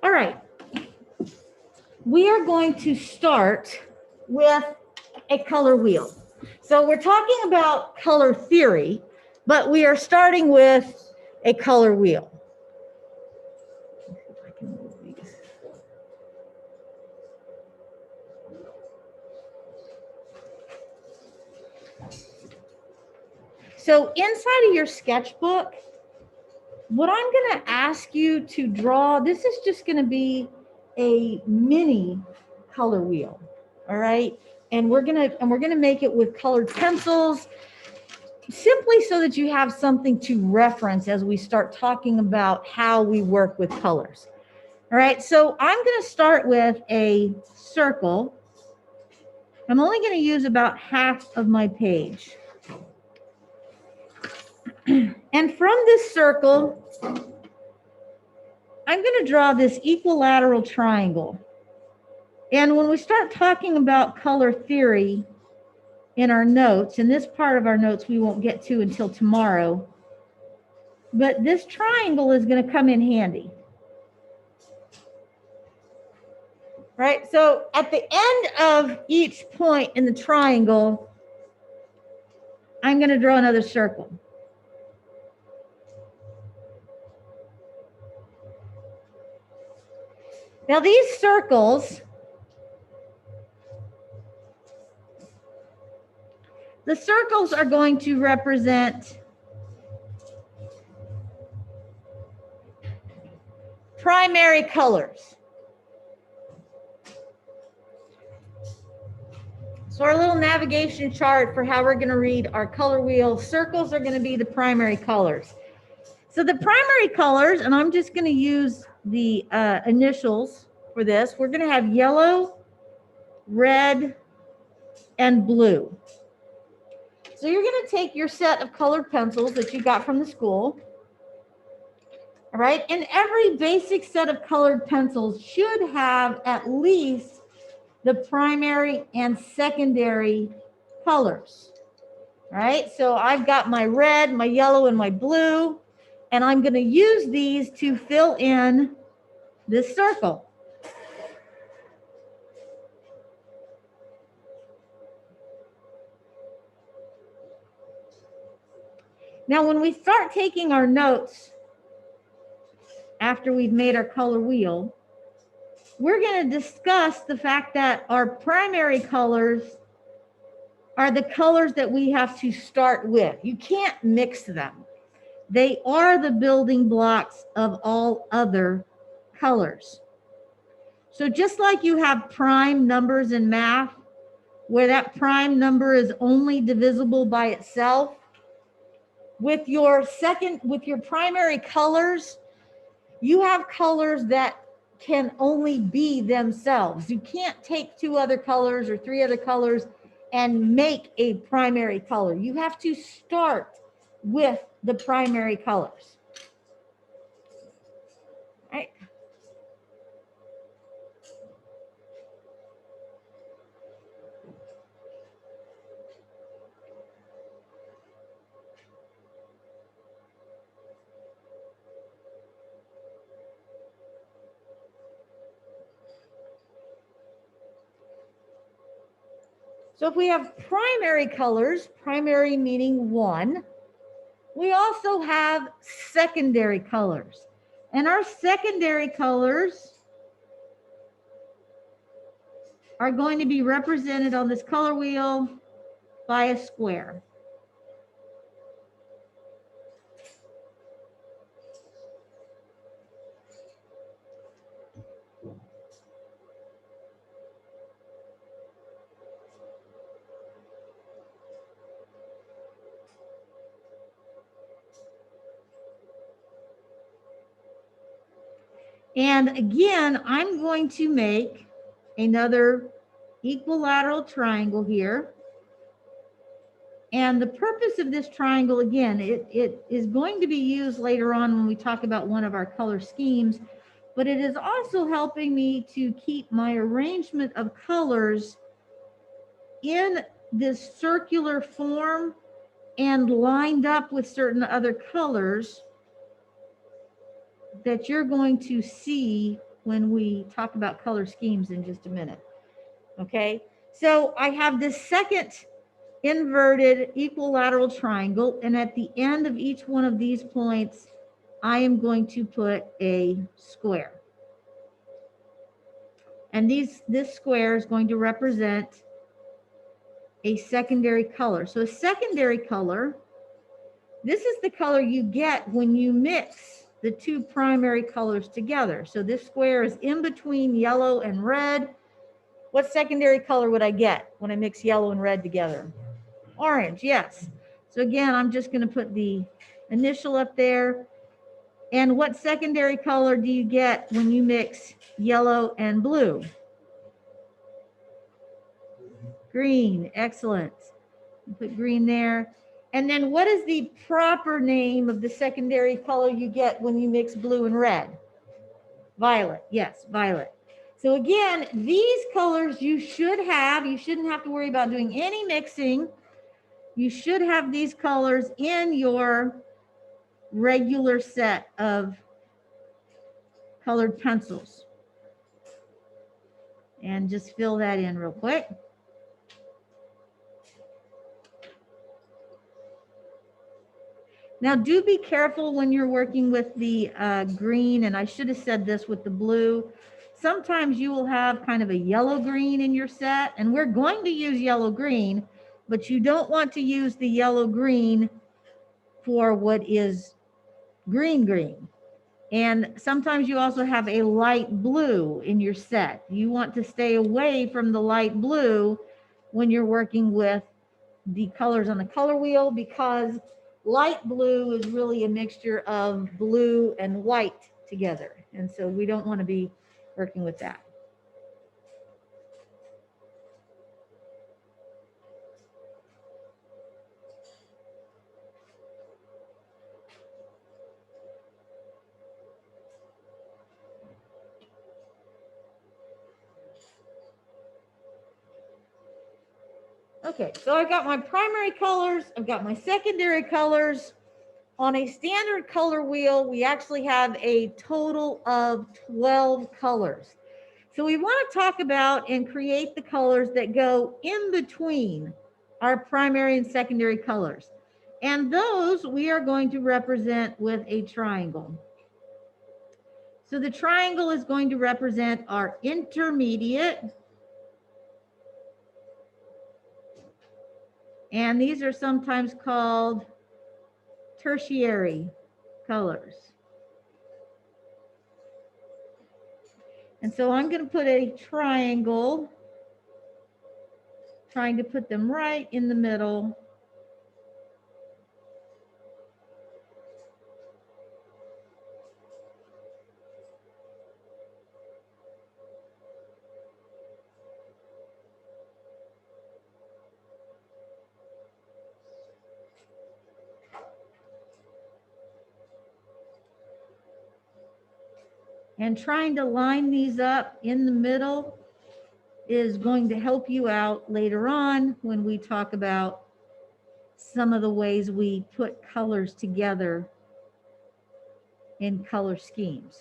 All right. We are going to start with a color wheel. So we're talking about color theory, but we are starting with a color wheel. So inside of your sketchbook, what I'm going to ask you to draw, this is just going to be a mini color wheel. All right. And we're going to make it with colored pencils, simply so that you have something to reference as we start talking about how we work with colors. All right. So I'm going to start with a circle. I'm only going to use about half of my page. And from this circle, I'm going to draw this equilateral triangle. And when we start talking about color theory in our notes, and this part of our notes we won't get to until tomorrow, but this triangle is going to come in handy. Right? So at the end of each point in the triangle, I'm going to draw another circle. Now these circles, the circles are going to represent primary colors. So our little navigation chart for how we're going to read our color wheel, circles are going to be the primary colors. So the primary colors, and I'm just going to use the initials for this, we're going to have yellow, red, and blue. So you're going to take your set of colored pencils that you got from the school. All right. And every basic set of colored pencils should have at least the primary and secondary colors. All right. So I've got my red, my yellow, and my blue, and I'm going to use these to fill in this circle. Now, when we start taking our notes after we've made our color wheel, we're going to discuss the fact that our primary colors are the colors that we have to start with. You can't mix them. They are the building blocks of all other colors. So just like you have prime numbers in math, where that prime number is only divisible by itself, with your primary colors, you have colors that can only be themselves. You can't take two other colors or three other colors and make a primary color. You have to start with the primary colors. Right? So if we have primary colors, primary meaning one, we also have secondary colors. And our secondary colors are going to be represented on this color wheel by a square. And again, I'm going to make another equilateral triangle here. And the purpose of this triangle, again, it is going to be used later on when we talk about one of our color schemes, but it is also helping me to keep my arrangement of colors in this circular form and lined up with certain other colors that you're going to see when we talk about color schemes in just a minute. Okay, so I have this second inverted equilateral triangle, and at the end of each one of these points, I am going to put a square. And this square is going to represent a secondary color. So a secondary color, this is the color you get when you mix the two primary colors together. So this square is in between yellow and red. What secondary color would I get when I mix yellow and red together? Orange, yes. So again, I'm just going to put the initial up there. And what secondary color do you get when you mix yellow and blue? Green, excellent. Put green there. And then what is the proper name of the secondary color you get when you mix blue and red? Violet, yes, violet. So again, these colors you should have, you shouldn't have to worry about doing any mixing. You should have these colors in your regular set of colored pencils. And just fill that in real quick. Now do be careful when you're working with the green, and I should have said this with the blue. Sometimes you will have kind of a yellow green in your set, and we're going to use yellow green, but you don't want to use the yellow green for what is green green. And sometimes you also have a light blue in your set. You want to stay away from the light blue when you're working with the colors on the color wheel, because light blue is really a mixture of blue and white together. And so we don't want to be working with that. Okay, so I've got my primary colors, I've got my secondary colors. On a standard color wheel, we actually have a total of 12 colors. So we want to talk about and create the colors that go in between our primary and secondary colors. And those we are going to represent with a triangle. So the triangle is going to represent our intermediate. And these are sometimes called tertiary colors. And so I'm going to put a triangle, trying to put them right in the middle. And trying to line these up in the middle is going to help you out later on when we talk about some of the ways we put colors together in color schemes.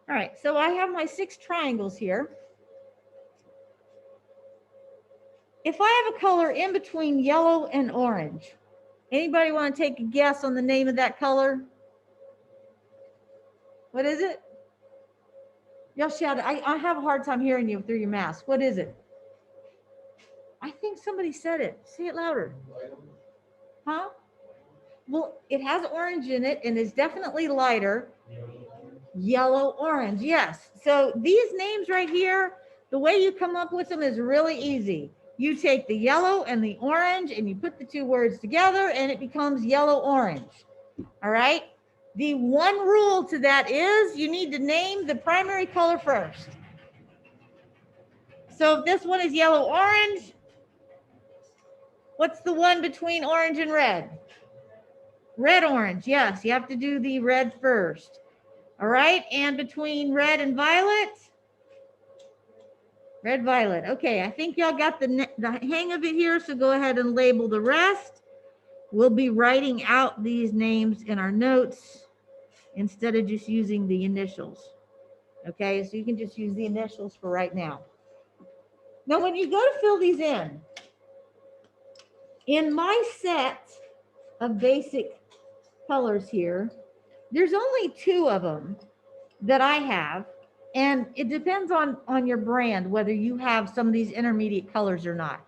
All right, so I have my 6 triangles here. If I have a color in between yellow and orange, anybody want to take a guess on the name of that color? What is it? Y'all shout. I have a hard time hearing you through your mask. What is it? I think somebody said it. Say it louder. Huh? Well, it has orange in it and is definitely lighter. Yellow orange, yes. So these names right here, the way you come up with them is really easy. You take the yellow and the orange and you put the 2 words together and it becomes yellow orange. All right. The one rule to that is you need to name the primary color first. So if this one is yellow orange, what's the one between orange and red? Red, orange. Yes, you have to do the red first. All right. And between red and violet? Red, violet. Okay, I think y'all got the hang of it here, so go ahead and label the rest. We'll be writing out these names in our notes instead of just using the initials. Okay, so you can just use the initials for right now. Now, when you go to fill these in my set of basic colors here, there's only 2 of them that I have. And it depends on your brand, whether you have some of these intermediate colors or not.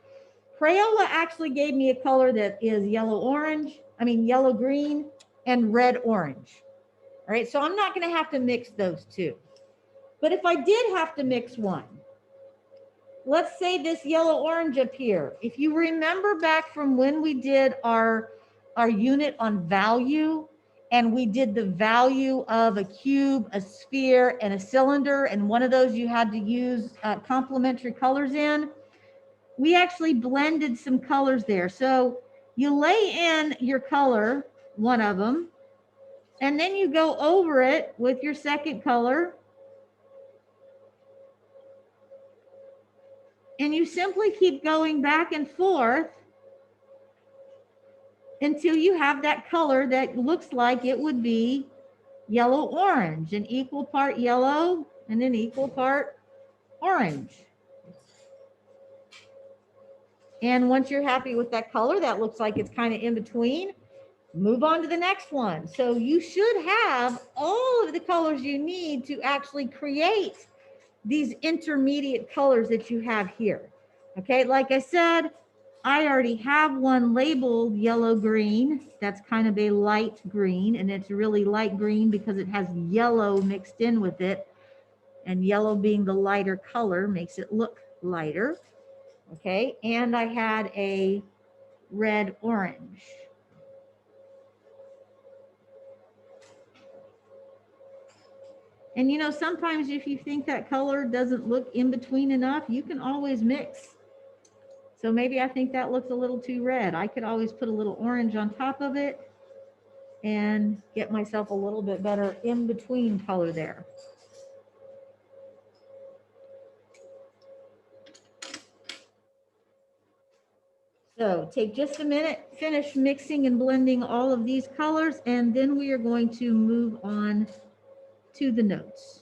Crayola actually gave me a color that is yellow green and red orange. All right, so I'm not going to have to mix those 2. But if I did have to mix one, let's say this yellow orange up here. If you remember back from when we did our unit on value, and we did the value of a cube, a sphere, and a cylinder, and one of those you had to use complementary colors in, we actually blended some colors there. So you lay in your color, one of them, and then you go over it with your second color, and you simply keep going back and forth until you have that color that looks like it would be yellow orange, an equal part yellow and an equal part orange. And once you're happy with that color, that looks like it's kind of in between, move on to the next one. So you should have all of the colors you need to actually create these intermediate colors that you have here. Okay, like I said, I already have one labeled yellow green. That's kind of a light green, and it's really light green because it has yellow mixed in with it, and yellow being the lighter color makes it look lighter. Okay, and I had a red orange. And you know, sometimes if you think that color doesn't look in between enough, you can always mix. So maybe I think that looks a little too red. I could always put a little orange on top of it and get myself a little bit better in between color there. So take just a minute, finish mixing and blending all of these colors, and then we are going to move on to the notes.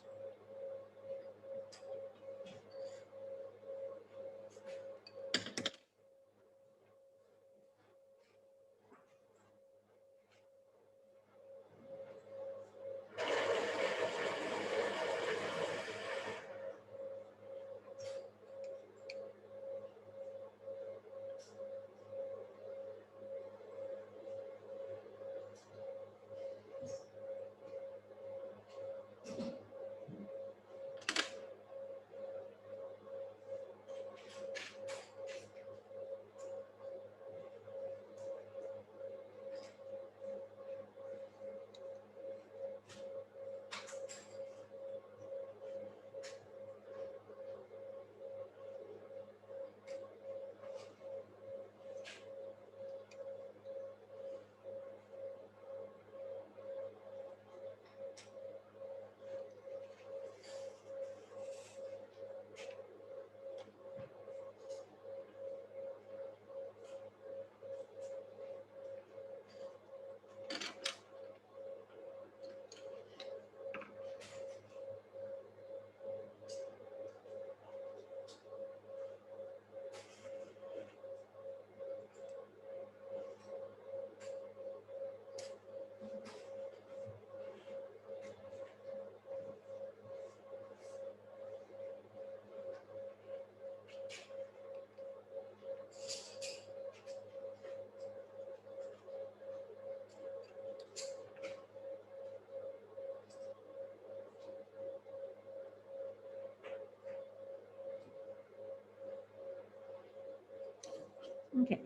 Okay,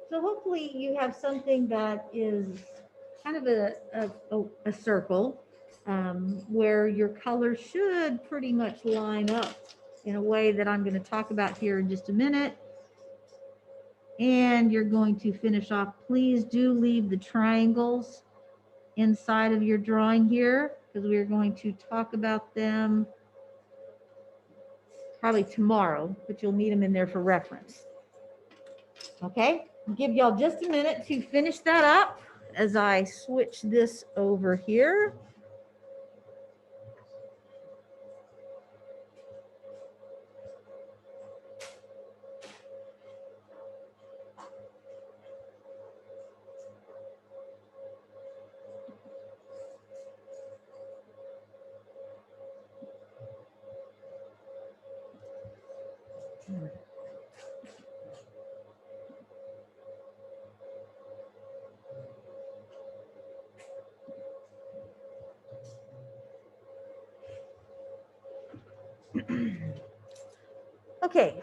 so hopefully you have something that is kind of a circle where your colors should pretty much line up in a way that I'm going to talk about here in just a minute. And you're going to finish off. Please do leave the triangles inside of your drawing here because we are going to talk about them probably tomorrow, but you'll need them in there for reference. Okay, I'll give y'all just a minute to finish that up as I switch this over here. Okay,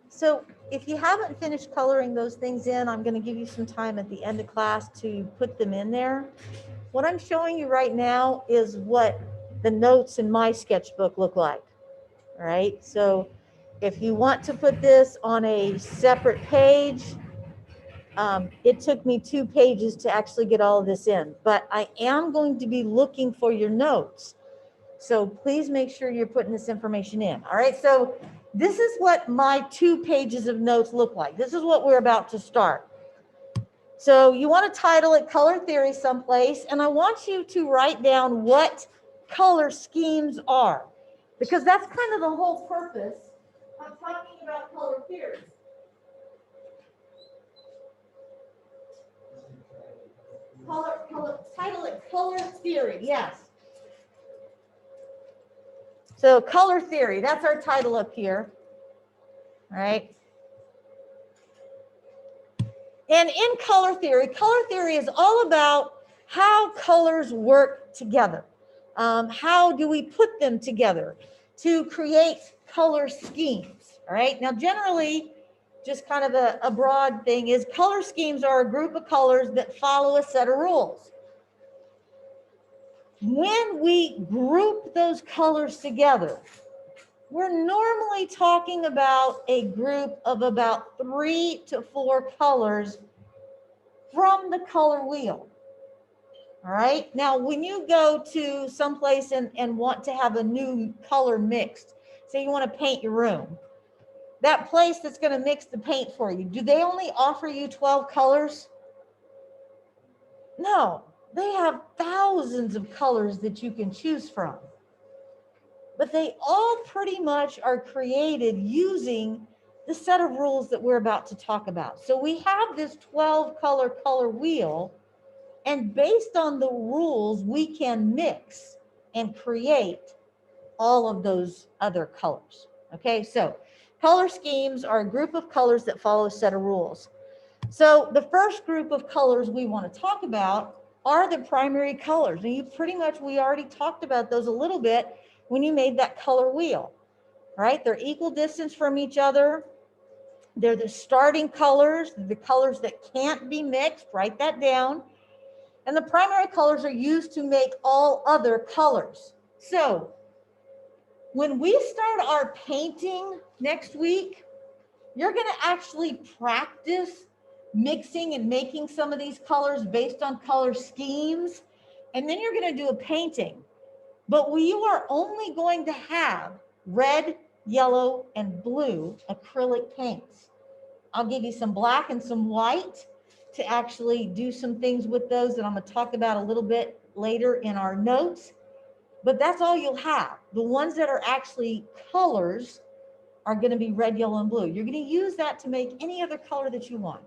so if you haven't finished coloring those things in, I'm going to give you some time at the end of class to put them in there. What I'm showing you right now is what the notes in my sketchbook look like. All right, so if you want to put this on a separate page, it took me 2 pages to actually get all of this in, but I am going to be looking for your notes. So please make sure you're putting this information in. All right, so this is what my 2 pages of notes look like. This is what we're about to start. So you want to title it Color Theory someplace, and I want you to write down what color schemes are, because that's kind of the whole purpose of talking about color theory. Title it Color Theory, yes. So color theory, that's our title up here, all right? And in color theory is all about how colors work together. How do we put them together to create color schemes, all right? Now, generally, just kind of a broad thing is color schemes are a group of colors that follow a set of rules. When we group those colors together, we're normally talking about a group of about 3 to 4 colors from the color wheel. All right. Now, when you go to someplace and want to have a new color mixed, say you want to paint your room, that place that's going to mix the paint for you, do they only offer you 12 colors? No, they have thousands of colors that you can choose from. But they all pretty much are created using the set of rules that we're about to talk about. So we have this 12 color wheel, and based on the rules, we can mix and create all of those other colors. Okay, so color schemes are a group of colors that follow a set of rules. So the first group of colors we want to talk about are the primary colors. And we already talked about those a little bit when you made that color wheel, right? They're equal distance from each other. They're the starting colors, the colors that can't be mixed. Write that down. And the primary colors are used to make all other colors. So when we start our painting next week, you're going to actually practice mixing and making some of these colors based on color schemes. And then you're going to do a painting. But you are only going to have red, yellow, and blue acrylic paints. I'll give you some black and some white to actually do some things with those that I'm going to talk about a little bit later in our notes. But that's all you'll have. The ones that are actually colors are going to be red, yellow, and blue. You're going to use that to make any other color that you want.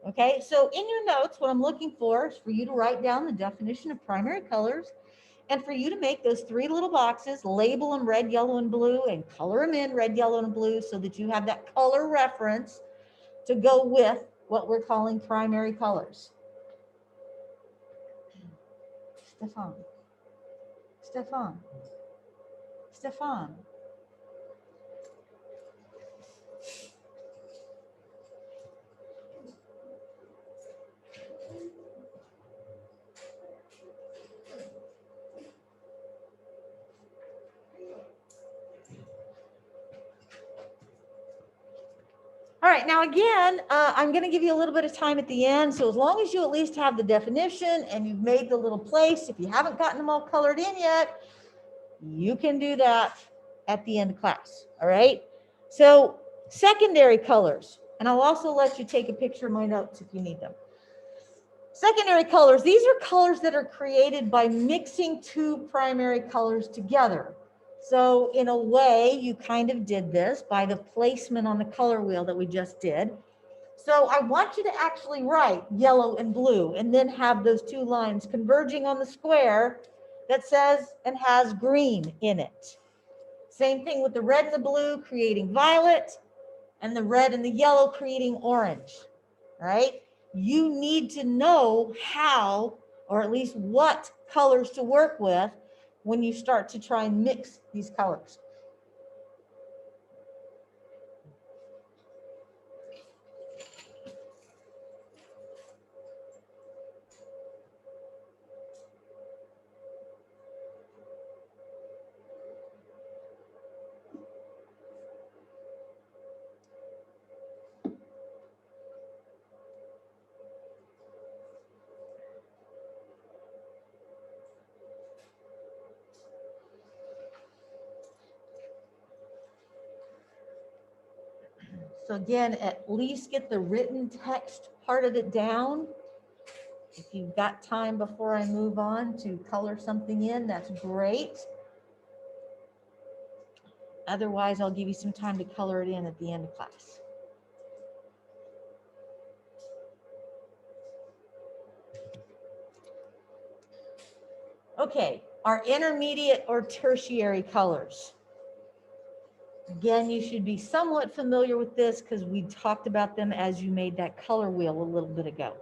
Okay, so in your notes, what I'm looking for is for you to write down the definition of primary colors, and for you to make those 3 little boxes, label them red, yellow, and blue, and color them in red, yellow, and blue so that you have that color reference to go with what we're calling primary colors. Stefan. All right, now again, I'm going to give you a little bit of time at the end. So as long as you at least have the definition and you've made the little place, if you haven't gotten them all colored in yet, you can do that at the end of class. All right. So secondary colors, and I'll also let you take a picture of my notes if you need them. Secondary colors, these are colors that are created by mixing two primary colors together. So in a way, you kind of did this by the placement on the color wheel that we just did. So I want you to actually write yellow and blue and then have those two lines converging on the square that says and has green in it. Same thing with the red and the blue creating violet and the red and the yellow creating orange, right? You need to know how, or at least what colors to work with when you start to try and mix these colors. So again, at least get the written text part of it down. If you've got time before I move on to color something in, that's great. Otherwise, I'll give you some time to color it in at the end of class. Okay, our intermediate or tertiary colors. Again, you should be somewhat familiar with this because we talked about them as you made that color wheel a little bit ago.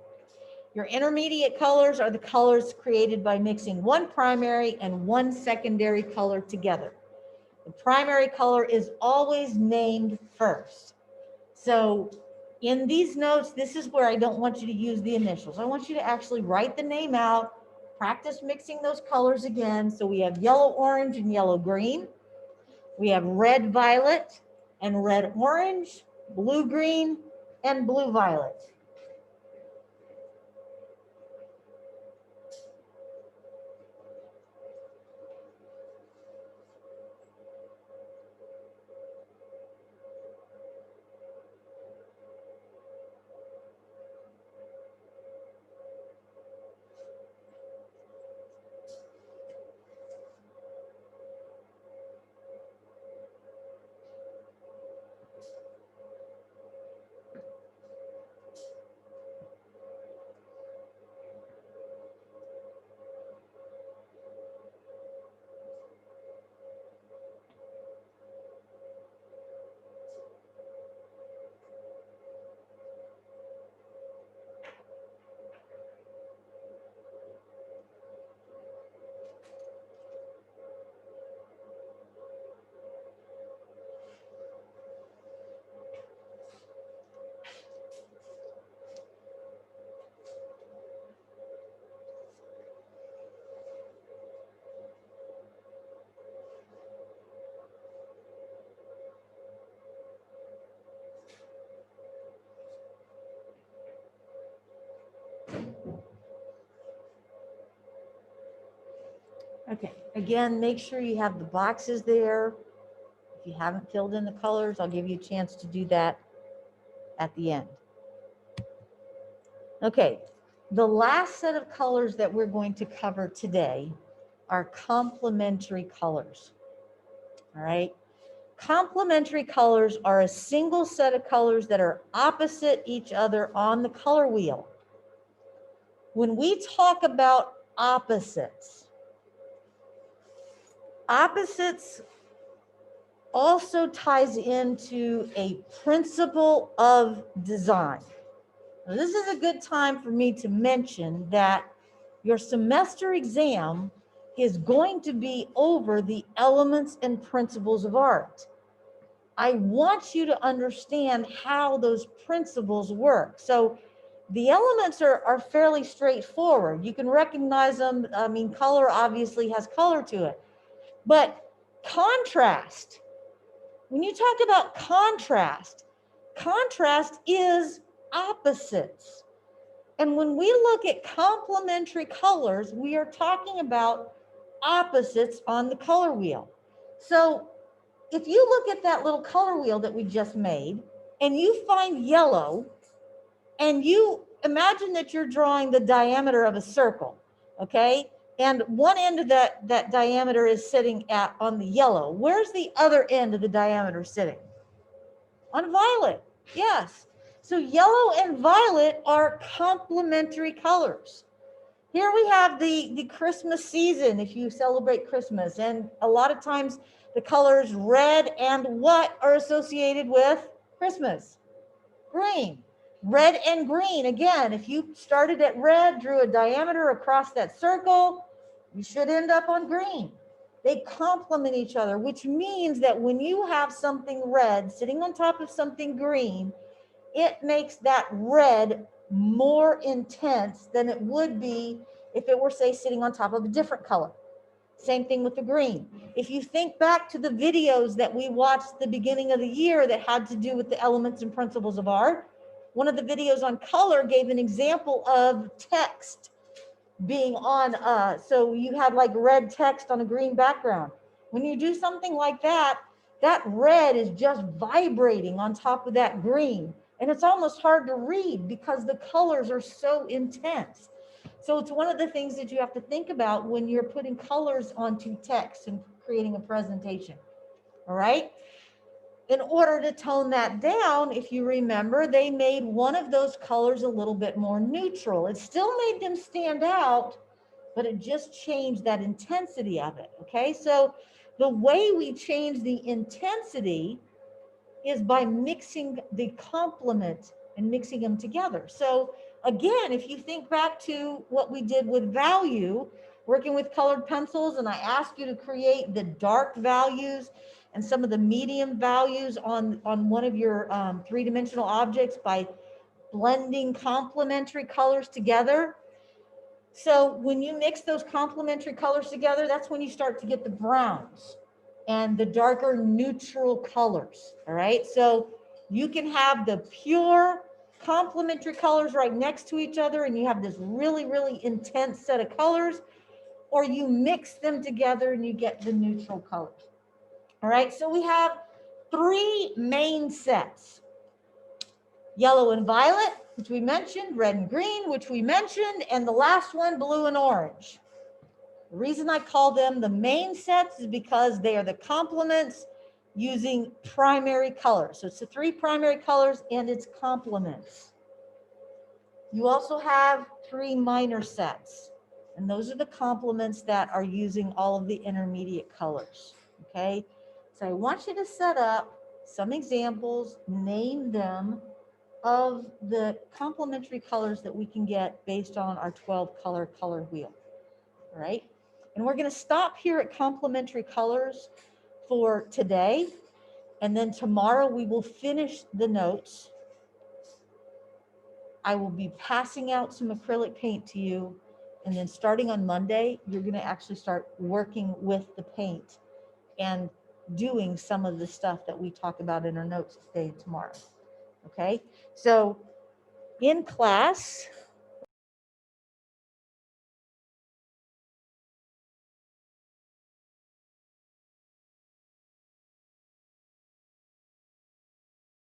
Your intermediate colors are the colors created by mixing one primary and one secondary color together. The primary color is always named first. So in these notes, this is where I don't want you to use the initials. I want you to actually write the name out, practice mixing those colors again. So we have yellow, orange, and yellow, green. We have red, violet, and red, orange, blue, green, and blue, violet. Okay, again, make sure you have the boxes there. If you haven't filled in the colors, I'll give you a chance to do that at the end. Okay, the last set of colors that we're going to cover today are complementary colors. All right, complementary colors are a single set of colors that are opposite each other on the color wheel. When we talk about opposites also ties into a principle of design. Now, this is a good time for me to mention that your semester exam is going to be over the elements and principles of art. I want you to understand how those principles work. So the elements are fairly straightforward. You can recognize them. I mean, color obviously has color to it. But contrast, when you talk about contrast, contrast is opposites. And when we look at complementary colors, we are talking about opposites on the color wheel. So if you look at that little color wheel that we just made and you find yellow, and you imagine that you're drawing the diameter of a circle, okay? And one end of that diameter is sitting on the yellow. Where's the other end of the diameter sitting? On violet, yes. So yellow and violet are complementary colors. Here we have the Christmas season, if you celebrate Christmas. And a lot of times the colors red and what are associated with Christmas? Green. Red and green. Again, if you started at red, drew a diameter across that circle, you should end up on green. They complement each other, which means that when you have something red sitting on top of something green, it makes that red more intense than it would be if it were, say, sitting on top of a different color. Same thing with the green. If you think back to the videos that we watched at the beginning of the year that had to do with the elements and principles of art, one of the videos on color gave an example of text being on, so you had like red text on a green background. When you do something like that, that red is just vibrating on top of that green. And it's almost hard to read because the colors are so intense. So it's one of the things that you have to think about when you're putting colors onto text and creating a presentation. All right. In order to tone that down, if you remember, they made one of those colors a little bit more neutral. It still made them stand out, but it just changed that intensity of it. Okay. So the way we change the intensity is by mixing the complement and mixing them together. So again, if you think back to what we did with value, working with colored pencils, and I asked you to create the dark values and some of the medium values on one of your three-dimensional objects by blending complementary colors together. So when you mix those complementary colors together, that's when you start to get the browns and the darker neutral colors. All right. So you can have the pure complementary colors right next to each other and you have this really, really intense set of colors, or you mix them together and you get the neutral colors. All right. So we have three main sets: yellow and violet, which we mentioned, red and green, which we mentioned, and the last one, blue and orange. The reason I call them the main sets is because they are the complements using primary colors. So it's the three primary colors and its complements. You also have three minor sets, and those are the complements that are using all of the intermediate colors. Okay, so I want you to set up some examples, name them, of the complementary colors that we can get based on our 12 color wheel. All right. And we're going to stop here at complementary colors for today. And then tomorrow we will finish the notes. I will be passing out some acrylic paint to you. And then starting on Monday, you're going to actually start working with the paint and doing some of the stuff that we talk about in our notes today and tomorrow. Okay. So in class,